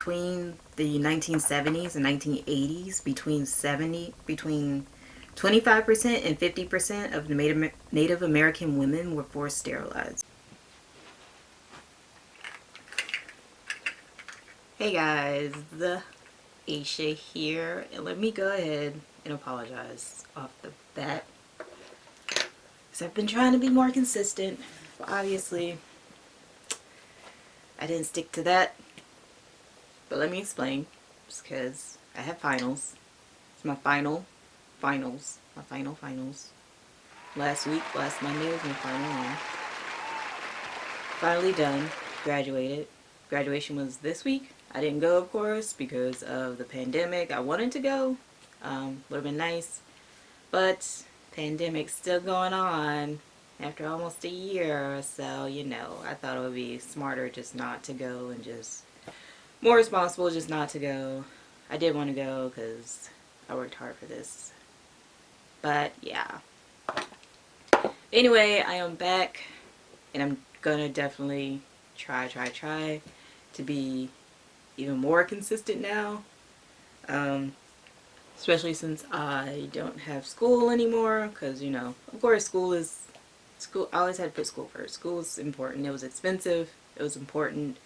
Between the 1970s and 1980s, between 25% and 50% of Native American women were forced sterilized. Hey guys, the Aisha here, and let me go ahead and apologize off the bat, because I've been trying to be more consistent, but obviously I didn't stick to that. But let me explain, just because I have finals. It's my finals. My finals. Last Monday was my final one. Finally done. Graduated. Graduation was this week. I didn't go, of course, because of the pandemic. I wanted to go. Would have been nice. But pandemic's still going on after almost a year. So, I thought it would be smarter just not to go and just more responsible just not to go. I did want to go because I worked hard for this. But yeah. Anyway, I am back and I'm gonna definitely try to be even more consistent now. Especially since I don't have school anymore, because of course school. I always had to put school first. School is important. It was expensive. It was important.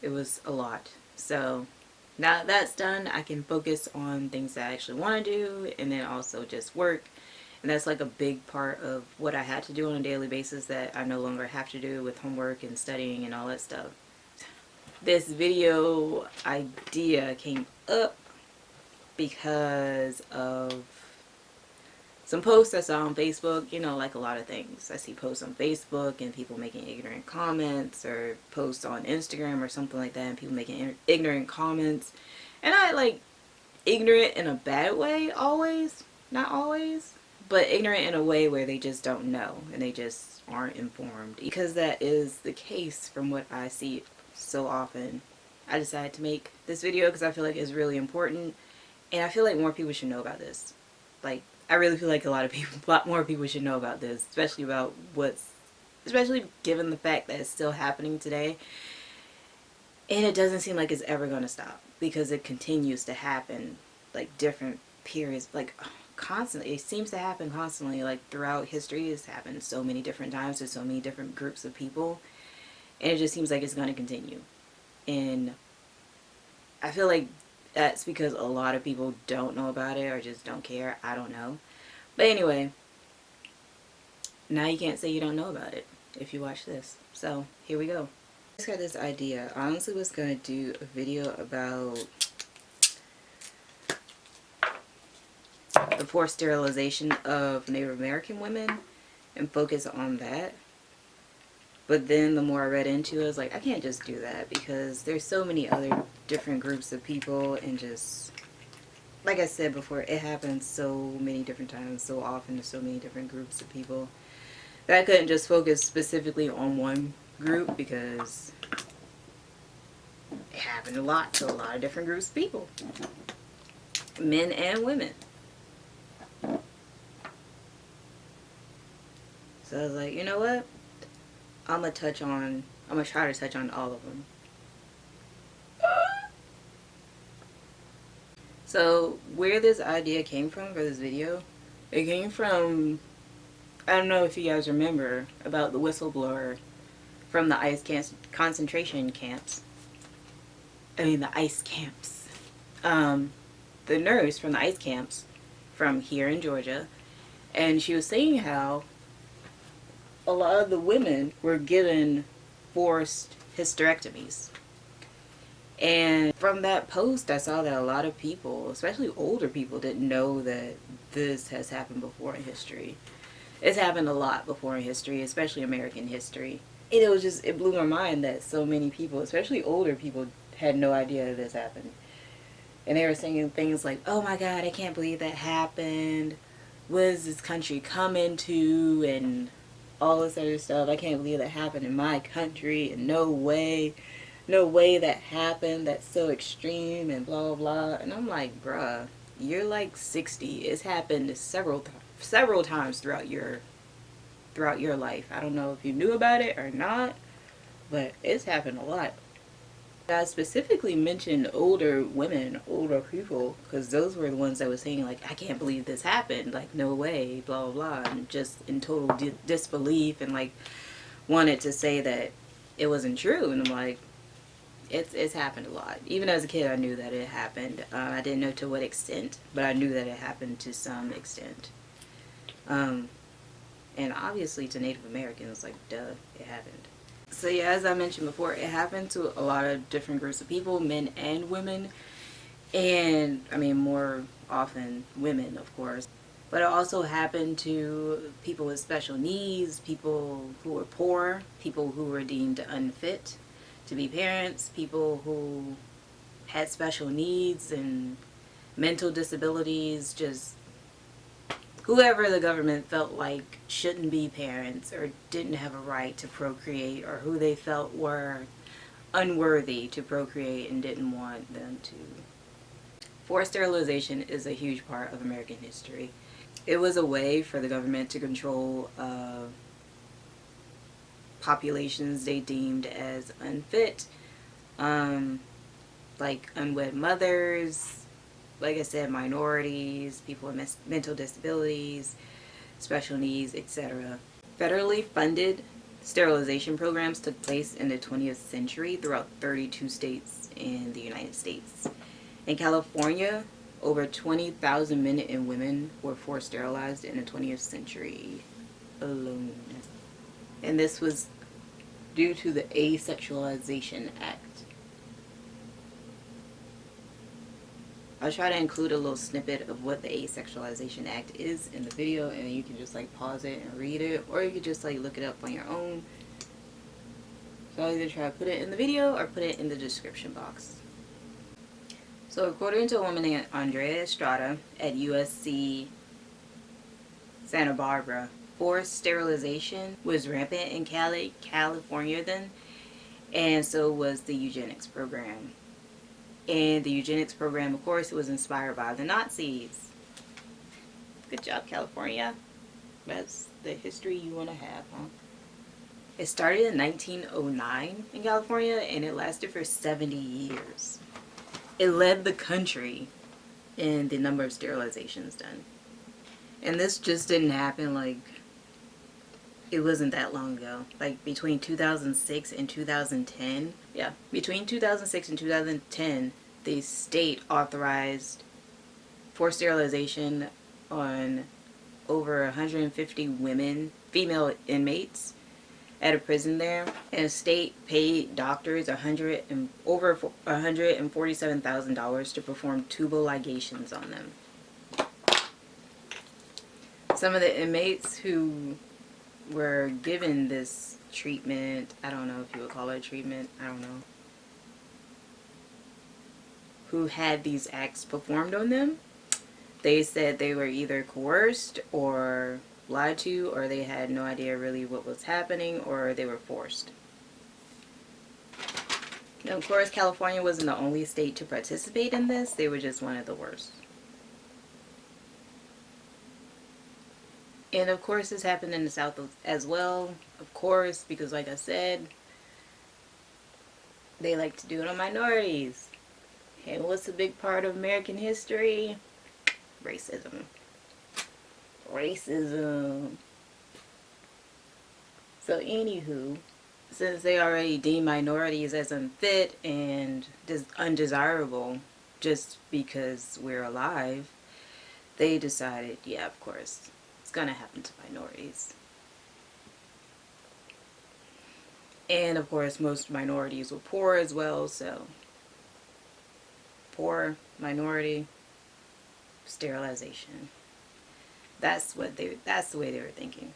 It was a lot. So now that that's done, I can focus on things that I actually want to do, and then also just work. And that's like a big part of what I had to do on a daily basis that I no longer have to do with homework and studying and all that stuff. This video idea came up because of some posts I saw on Facebook. Like a lot of things. I see posts on Facebook and people making ignorant comments, or posts on Instagram or something like that and people making ignorant comments. And I like ignorant in a bad way always. Not always. But ignorant in a way where they just don't know and they just aren't informed. Because that is the case from what I see so often. I decided to make this video because I feel like it's really important. And I feel like more people should know about this. Like, I really feel like a lot more people should know about this, especially given the fact that it's still happening today. And it doesn't seem like it's ever going to stop, because it continues to happen, like different periods, like constantly. It seems to happen constantly, like throughout history. It's happened so many different times to so many different groups of people. And it just seems like it's going to continue. And I feel like that's because a lot of people don't know about it or just don't care. I don't know. But anyway, now you can't say you don't know about it if you watch this. So here we go. I just got this idea. I honestly was going to do a video about the forced sterilization of Native American women and focus on that. But then the more I read into it, I was like, I can't just do that, because there's so many other different groups of people, and just, like I said before, it happens so many different times, so often, to so many different groups of people, that I couldn't just focus specifically on one group, because it happened a lot to a lot of different groups of people. Men and women. So I was like, you know what? I'm gonna try to touch on all of them. So where this idea came from for this video, it came from, I don't know if you guys remember about the whistleblower from the concentration camps. The ice camps. The nurse from the ice camps from here in Georgia, and she was saying how a lot of the women were given forced hysterectomies. And from that post, I saw that a lot of people, especially older people, didn't know that this has happened before in history. It's happened a lot before in history, especially American history. And it blew my mind that so many people, especially older people, had no idea that this happened. And they were saying things like, oh my God, I can't believe that happened. What is this country coming to? And all this other stuff. I can't believe that happened in my country, and no way that happened. That's so extreme, and blah, blah, blah. And I'm like, bruh, you're like 60. It's happened several times throughout your life. I don't know if you knew about it or not, but it's happened a lot. I specifically mentioned older women, older people, because those were the ones that were saying, like, I can't believe this happened, like, no way, blah, blah, blah, and just in total disbelief, and, like, wanted to say that it wasn't true, and I'm like, it's happened a lot. Even as a kid, I knew that it happened. I didn't know to what extent, but I knew that it happened to some extent. Um, and obviously to Native Americans, like, duh, it happened. So yeah, as I mentioned before, it happened to a lot of different groups of people, men and women. And, I mean, more often women, of course. But it also happened to people with special needs, people who were poor, people who were deemed unfit to be parents, people who had special needs and mental disabilities, just whoever the government felt like shouldn't be parents or didn't have a right to procreate, or who they felt were unworthy to procreate and didn't want them to. Forced sterilization is a huge part of American history. It was a way for the government to control populations they deemed as unfit, like unwed mothers, like I said, minorities, people with mental disabilities, special needs, etc. Federally funded sterilization programs took place in the 20th century throughout 32 states in the United States. In California, over 20,000 men and women were forced sterilized in the 20th century alone. And this was due to the Asexualization Act. I'll try to include a little snippet of what the Asexualization Act is in the video, and you can just like pause it and read it, or you can just like look it up on your own. So I'll either try to put it in the video or put it in the description box. So according to a woman named Andrea Estrada at USC Santa Barbara, forced sterilization was rampant in California then, and so was the eugenics program. And the eugenics program, of course, was inspired by the Nazis. Good job, California. That's the history you want to have, huh? It started in 1909 in California, and it lasted for 70 years. It led the country in the number of sterilizations done. And this just didn't happen, like, it wasn't that long ago. Like, between 2006 and 2010, yeah, between 2006 and 2010, the state authorized forced sterilization on over 150 women, female inmates, at a prison there, and the state paid doctors over $147,000 to perform tubal ligations on them. Some of the inmates who were given this treatment, I don't know if you would call it a treatment, I don't know, who had these acts performed on them, they said they were either coerced or lied to, or they had no idea really what was happening, or they were forced. Now, of course, California wasn't the only state to participate in this. They were just one of the worst. And of course, this happened in the South as well. Of course, because like I said, they like to do it on minorities. And what's a big part of American history? Racism. Racism. So anywho, since they already deem minorities as unfit and undesirable just because we're alive, they decided, yeah, of course, it's gonna happen to minorities. And of course, most minorities were poor as well, so poor, minority, sterilization. That's the way they were thinking.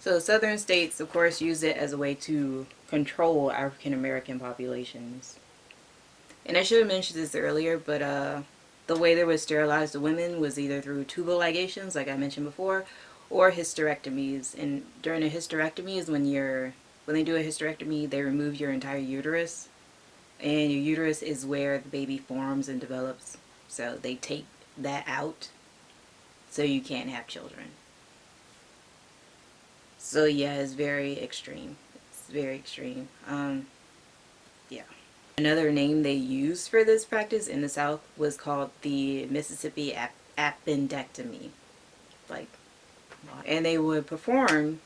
So southern states, of course, used it as a way to control African American populations. And I should have mentioned this earlier, but the way they would sterilize the women was either through tubal ligations, like I mentioned before, or hysterectomies. And during a hysterectomy is when they do a hysterectomy, they remove your entire uterus. And your uterus is where the baby forms and develops. So they take that out so you can't have children. So yeah, it's very extreme. It's very extreme. Yeah. Another name they used for this practice in the South was called the Mississippi appendectomy. Like, and they would perform,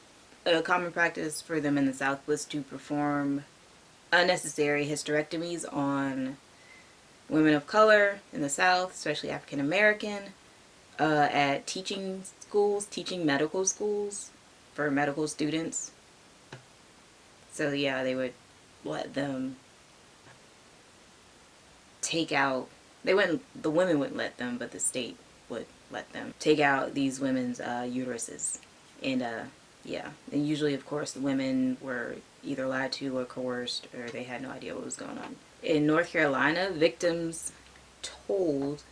a common practice for them in the South was to perform unnecessary hysterectomies on women of color in the South, especially African American, at teaching schools, teaching medical schools for medical students. So yeah, they would let them take out, the women wouldn't let them, but the state would let them take out these women's uteruses. And yeah, and usually of course the women were either lied to or coerced, or they had no idea what was going on. In North Carolina, victims told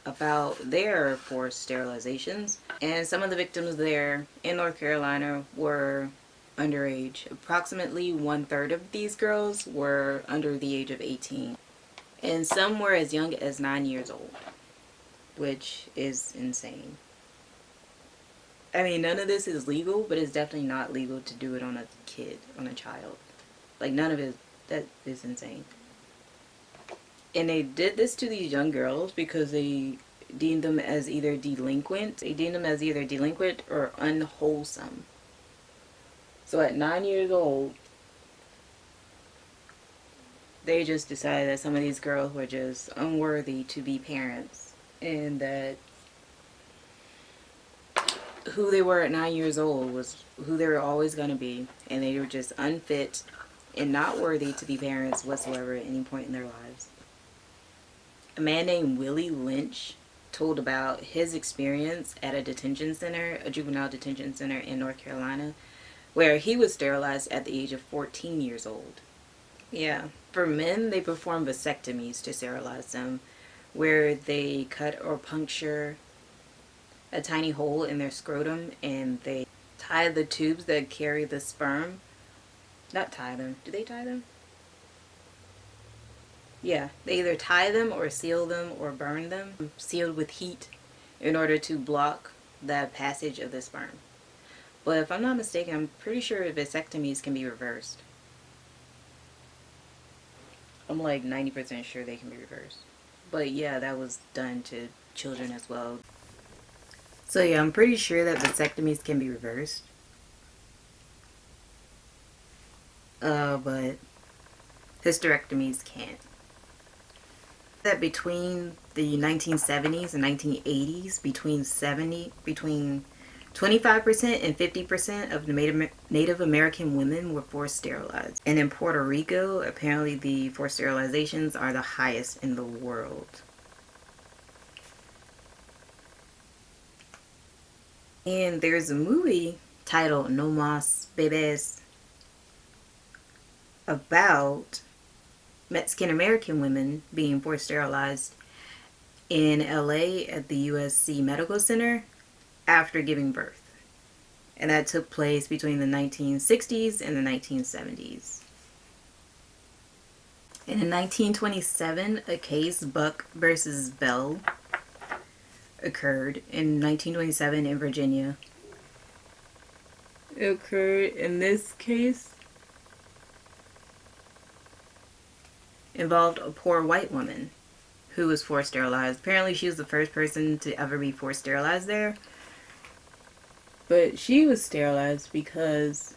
about their forced sterilizations, and some of the victims there in North Carolina were underage. Approximately 1/3 of these girls were under the age of 18, and some were as young as 9 years old, which is insane. I mean, none of this is legal, but it's definitely not legal to do it on a kid, on a child. Like, none of it, that is insane. And they did this to these young girls because they deemed them as either delinquent. They deemed them as either delinquent or unwholesome. So at 9 years old, they just decided that some of these girls were just unworthy to be parents, and that who they were at 9 years old was who they were always going to be, and they were just unfit and not worthy to be parents whatsoever at any point in their lives. A man named Willie Lynch told about his experience at a detention center, a juvenile detention center in North Carolina, where he was sterilized at the age of 14 years old. Yeah. For men, they perform vasectomies to sterilize them, where they cut or puncture a tiny hole in their scrotum and they tie the tubes that carry the sperm. Not tie them. Do they tie them? Yeah. They either tie them or seal them or burn them, sealed with heat, in order to block the passage of the sperm. But if I'm not mistaken, I'm pretty sure vasectomies can be reversed. I'm like 90% sure they can be reversed. But yeah, that was done to children as well. So yeah, I'm pretty sure that vasectomies can be reversed. But hysterectomies can't. That between the 1970s and 1980s, between 25% and 50% of Native American women were forced sterilized. And in Puerto Rico, apparently the forced sterilizations are the highest in the world. And there's a movie titled No Mas Bebes about Mexican American women being forced sterilized in LA at the USC Medical Center after giving birth. And that took place between the 1960s and the 1970s. And in 1927, a case, Buck versus Bell, occurred in 1927 in Virginia. It occurred in this case. Involved a poor white woman who was forced sterilized. Apparently she was the first person to ever be forced sterilized there. But she was sterilized because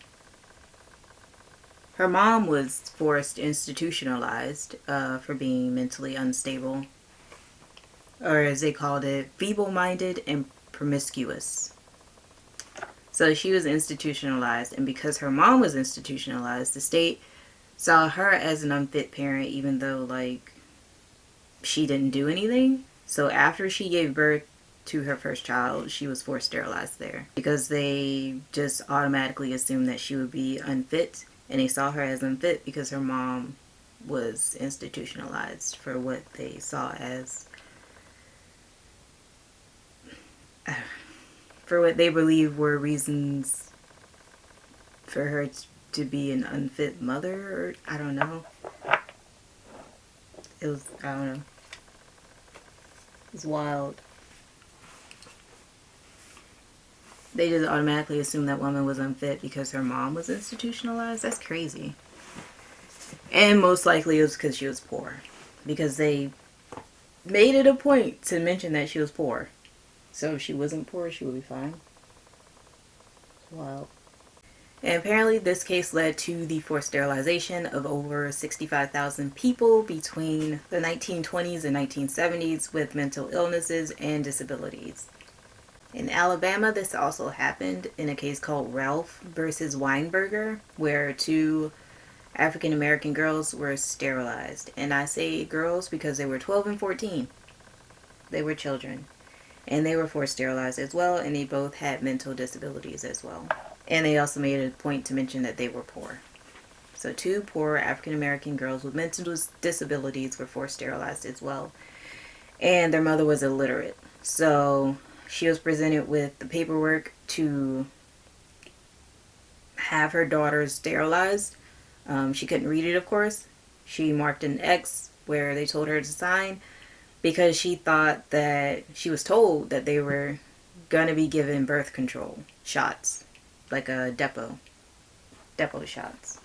her mom was forced institutionalized for being mentally unstable. Or as they called it, feeble-minded and promiscuous. So she was institutionalized, and because her mom was institutionalized, the state saw her as an unfit parent, even though, like, she didn't do anything. So after she gave birth to her first child, she was forced sterilized there, because they just automatically assumed that she would be unfit, and they saw her as unfit because her mom was institutionalized for what they saw as, for what they believe were reasons for her to be an unfit mother, or I don't know. It was, I don't know. It's wild. They just automatically assumed that woman was unfit because her mom was institutionalized. That's crazy. And most likely it was because she was poor. Because they made it a point to mention that she was poor. So if she wasn't poor, she would be fine. Wow. And apparently this case led to the forced sterilization of over 65,000 people between the 1920s and 1970s with mental illnesses and disabilities. In Alabama, this also happened in a case called Ralph versus Weinberger, where two African American girls were sterilized. And I say girls because they were 12 and 14. They were children. And they were forced sterilized as well, and they both had mental disabilities as well. And they also made a point to mention that they were poor. So two poor African American girls with mental disabilities were forced sterilized as well. And their mother was illiterate. So she was presented with the paperwork to have her daughters sterilized. She couldn't read it, of course. She marked an X where they told her to sign because she thought that she was told that they were going to be given birth control shots, like a depot shots.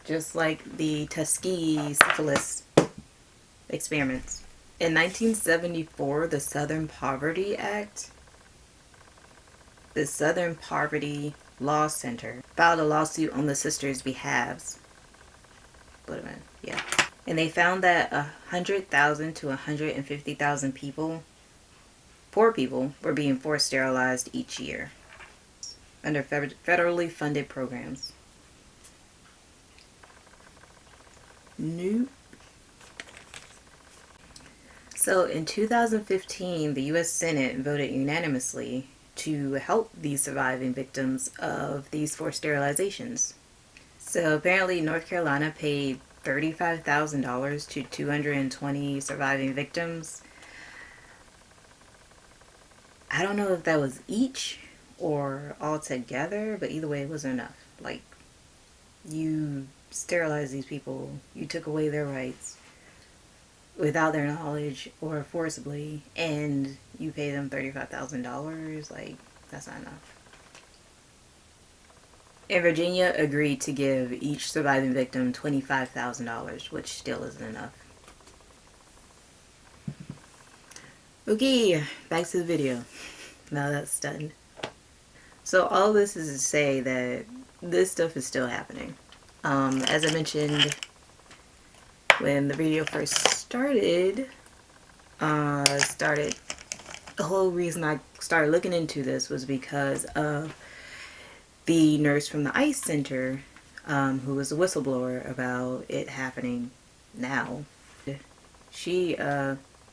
Just like the Tuskegee syphilis experiments. In 1974, the Southern Poverty Law Center filed a lawsuit on the sisters' behalves. Wait a minute, yeah. And they found that 100,000 to 150,000 people, poor people, were being forced sterilized each year under federally funded programs. Nope. So in 2015, the U.S. Senate voted unanimously to help these surviving victims of these forced sterilizations. So apparently North Carolina paid $35,000 to 220 surviving victims. I don't know if that was each or all together, but either way it wasn't enough. Like, you sterilized these people, you took away their rights without their knowledge or forcibly, and you pay them $35,000. Like, that's not enough. And Virginia agreed to give each surviving victim $25,000, which still isn't enough. Okay, back to the video. Now that's done. So all this is to say that this stuff is still happening. As I mentioned when the video first started, the whole reason I started looking into this was because of the nurse from the ICE Center, who was a whistleblower about it happening now. She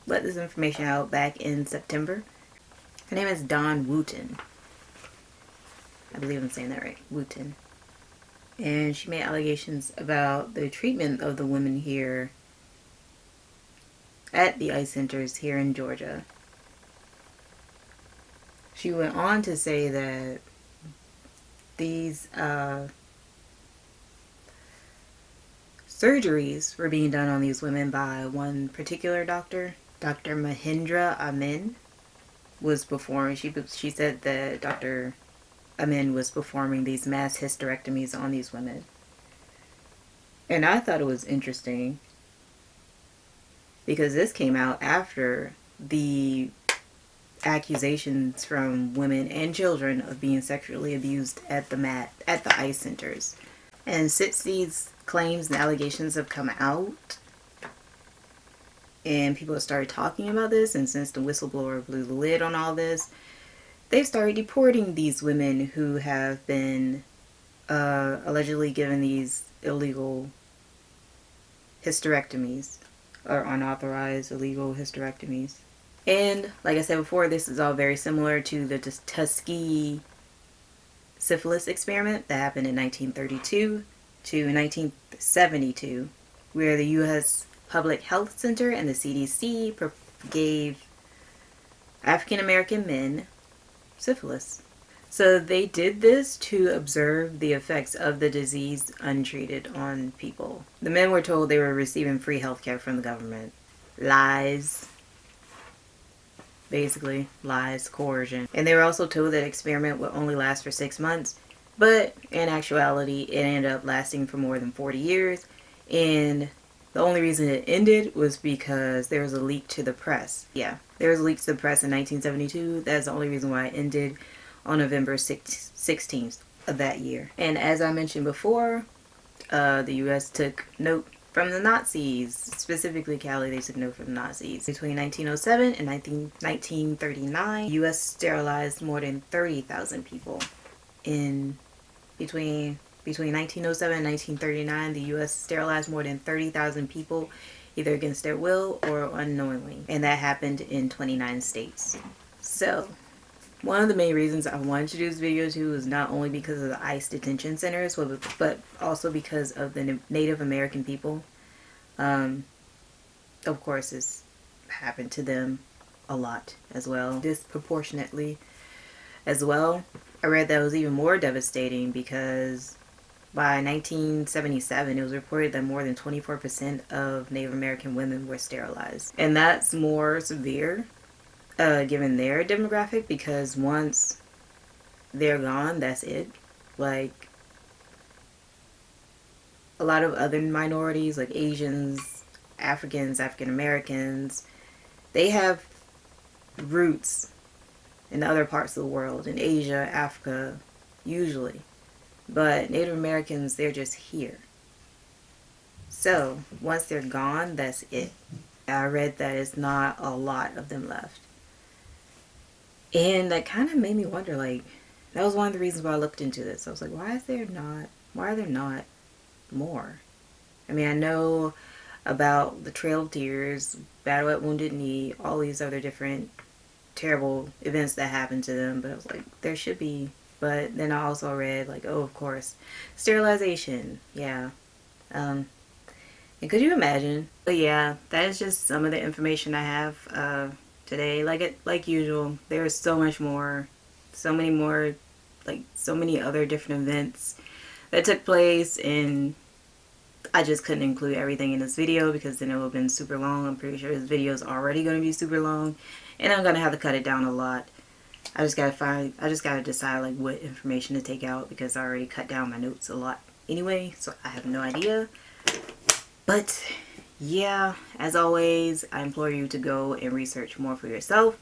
let this information out back in September. Her name is Dawn Wooten. I believe I'm saying that right. Wooten. And she made allegations about the treatment of the women here at the ICE centers here in Georgia. She went on to say that these surgeries were being done on these women by one particular doctor, Dr. Mahendra Amin, was performing. She said that Dr. Amin was performing these mass hysterectomies on these women. And I thought it was interesting because this came out after the accusations from women and children of being sexually abused at the ICE centers. And since these claims and allegations have come out and people have started talking about this, and since the whistleblower blew the lid on all this, they've started deporting these women who have been allegedly given these illegal hysterectomies or unauthorized illegal hysterectomies. And like I said before, this is all very similar to the Tuskegee syphilis experiment that happened in 1932 to 1972, where the U.S. Public Health Center and the CDC gave African American men syphilis. So they did this to observe the effects of the disease untreated on people. The men were told they were receiving free healthcare from the government. Lies. Basically, lies, coercion. And they were also told that experiment would only last for 6 months But in actuality, it ended up lasting for more than 40 years. And the only reason it ended was because there was a leak to the press. Yeah, there was a leak to the press in 1972. That's the only reason why it ended on November 16th of that year. And as I mentioned before, the U.S. took note from the Nazis. Specifically, Cali, they took note from the Nazis. Between 1907 and 1939, the U.S. sterilized more than 30,000 people. In between 1907 and 1939, the U.S. sterilized more than 30,000 people, either against their will or unknowingly. And that happened in 29 states. So, one of the main reasons I wanted to do this video too is not only because of the ICE detention centers, but also because of the Native American people. Of course, this happened to them a lot as well, disproportionately as well. I read that it was even more devastating because by 1977, it was reported that more than 24% of Native American women were sterilized. And that's more severe given their demographic, because once they're gone, that's it. Like, a lot of other minorities, like Asians, Africans, African Americans, they have roots in other parts of the world, in Asia, Africa, usually. But Native Americans, they're just here. So, once they're gone, that's it. I read that it's not a lot of them left. And that kind of made me wonder, like, that was one of the reasons why I looked into this. I was like, why are there not more? I mean, I know about the Trail of Tears, Battle at Wounded Knee, all these other different terrible events that happened to them, but I was like, there should be. But then I also read, like, oh, of course, sterilization, yeah. And could you imagine? But yeah, that is just some of the information I have today. Like usual, there's so much more, so many more, like, so many other different events that took place, and I just couldn't include everything in this video because then it would have been super long. I'm pretty sure this video is already going to be super long, and I'm going to have to cut it down a lot. I just gotta decide, like, what information to take out, because I already cut down my notes a lot anyway, so I have no idea. But yeah, as always, I implore you to go and research more for yourself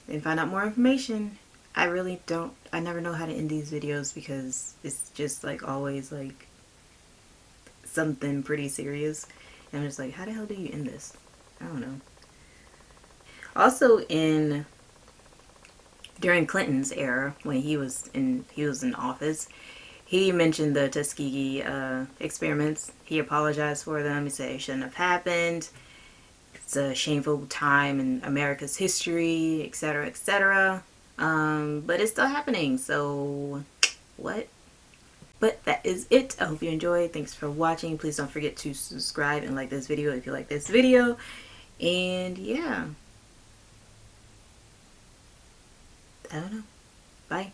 and find out more information. I never know how to end these videos because it's just, like, always, like, something pretty serious. And I'm just like, how the hell do you end this? I don't know. Also, during Clinton's era, when he was in office, he mentioned the Tuskegee experiments. He apologized for them. He said it shouldn't have happened. It's a shameful time in America's history, etc., etc. But it's still happening, so what? But that is it. I hope you enjoyed. Thanks for watching. Please don't forget to subscribe and like this video if you like this video. And yeah. I don't know. Bye.